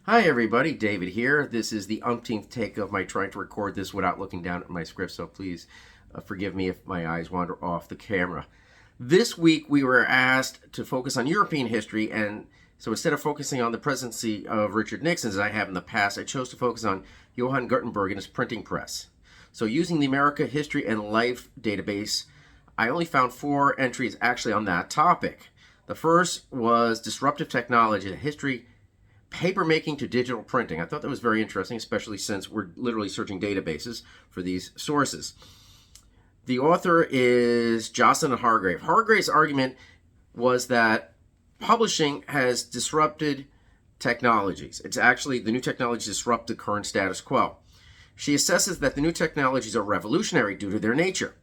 Hi everybody, David here. This is the umpteenth take of my trying to record this without looking down at my script, so please forgive me if my eyes wander off the camera. This week we were asked to focus on European history, and so instead of focusing on the presidency of Richard Nixon as I have in the past, I chose to focus on Johann Gutenberg and his printing press. So using the America History and Life database, I only found 4 entries actually on that topic. The first was Disruptive Technology, the history papermaking to digital printing. I thought that was very interesting, especially since we're literally searching databases for these sources. The author is Jocelyn and Hargrave. Hargrave's argument was that publishing has disrupted technologies. It's actually the new technologies disrupt the current status quo. She assesses that the new technologies are revolutionary due to their nature,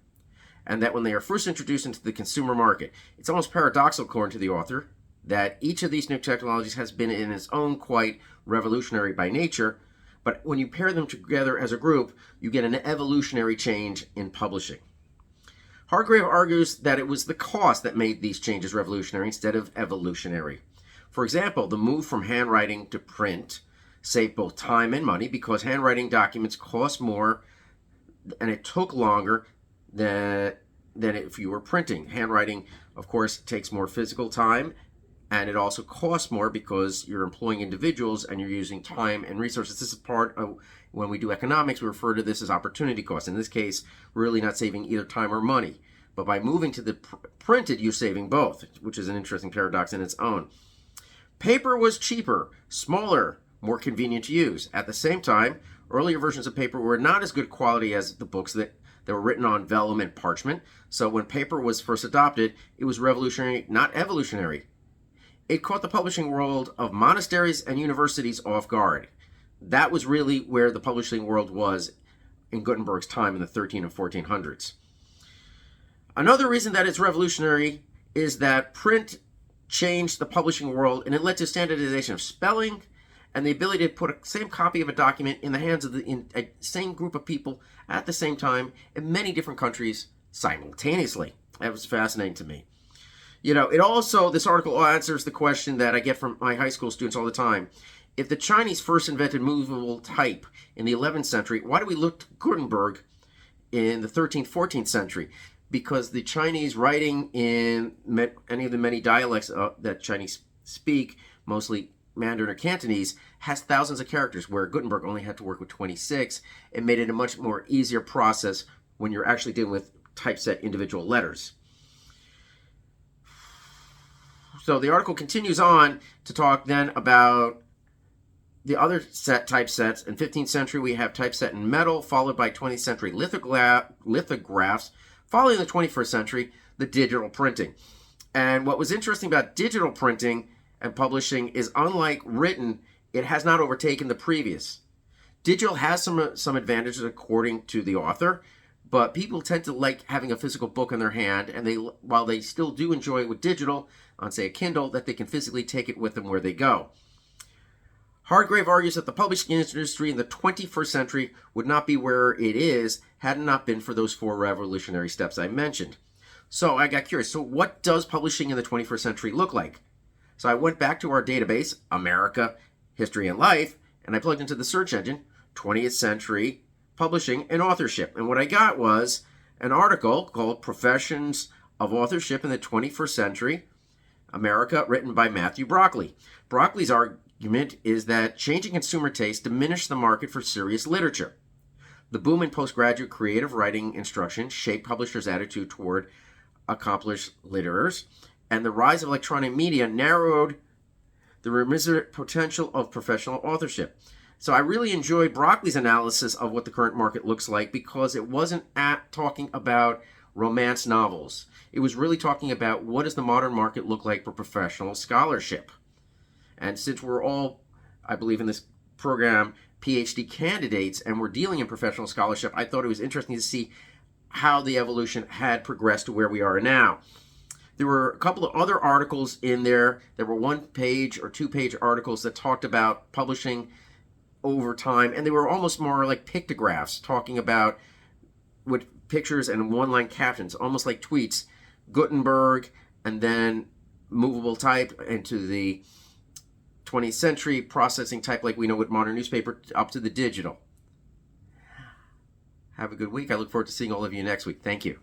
and that when they are first introduced into the consumer market, it's almost paradoxical, according to the author, that each of these new technologies has been in its own quite revolutionary by nature, but when you pair them together as a group, you get an evolutionary change in publishing. Hargrave argues that it was the cost that made these changes revolutionary instead of evolutionary. For example, the move from handwriting to print saved both time and money because handwriting documents cost more and it took longer than if you were printing. Handwriting, of course, takes more physical time, and it also costs more because you're employing individuals and you're using time and resources. This is part of when we do economics, we refer to this as opportunity cost. In this case, we're really not saving either time or money. But by moving to the printed, you're saving both, which is an interesting paradox in its own. Paper was cheaper, smaller, more convenient to use. At the same time, earlier versions of paper were not as good quality as the books that were written on vellum and parchment. So when paper was first adopted, it was revolutionary, not evolutionary. It caught the publishing world of monasteries and universities off guard. That was really where the publishing world was in Gutenberg's time in the 13 and 1400s. Another reason that it's revolutionary is that print changed the publishing world and it led to standardization of spelling and the ability to put a same copy of a document in the hands of a same group of people at the same time in many different countries simultaneously. That was fascinating to me. This article answers the question that I get from my high school students all the time. If the Chinese first invented movable type in the 11th century, why do we look to Gutenberg in the 13th, 14th century? Because the Chinese writing in any of the many dialects that Chinese speak, mostly Mandarin or Cantonese, has thousands of characters, where Gutenberg only had to work with 26. It made it a much more easier process when you're actually dealing with typeset individual letters. So the article continues on to talk then about the other typesets. In 15th century, we have typeset in metal, followed by 20th century lithographs. Following the 21st century, the digital printing. And what was interesting about digital printing and publishing is, unlike written, it has not overtaken the previous. Digital has some advantages according to the author, but people tend to like having a physical book in their hand, and while they still do enjoy it with digital, on say a Kindle, that they can physically take it with them where they go. Hargrave argues that the publishing industry in the 21st century would not be where it is had it not been for those 4 revolutionary steps I mentioned. So I got curious. So what does publishing in the 21st century look like? So I went back to our database, America, History and Life, and I plugged into the search engine, 20th century publishing and authorship. And what I got was an article called Professions of Authorship in the 21st Century, America, written by Matthew Brockley. Brockley's argument is that changing consumer taste diminished the market for serious literature. The boom in postgraduate creative writing instruction shaped publishers' attitude toward accomplished literators, and the rise of electronic media narrowed the remiserative potential of professional authorship. So I really enjoyed Brockley's analysis of what the current market looks like, because it wasn't talking about romance novels. It was really talking about what does the modern market look like for professional scholarship. And since we're all, I believe in this program, PhD candidates, and we're dealing in professional scholarship, I thought it was interesting to see how the evolution had progressed to where we are now. There were a couple of other articles in there. There were 1-page or 2-page articles that talked about publishing over time, and they were almost more like pictographs, talking about with pictures and 1-line captions, almost like tweets, Gutenberg, and then movable type into the 20th century processing type like we know with modern newspaper up to the digital. Have a good week. I look forward to seeing all of you next week. Thank you.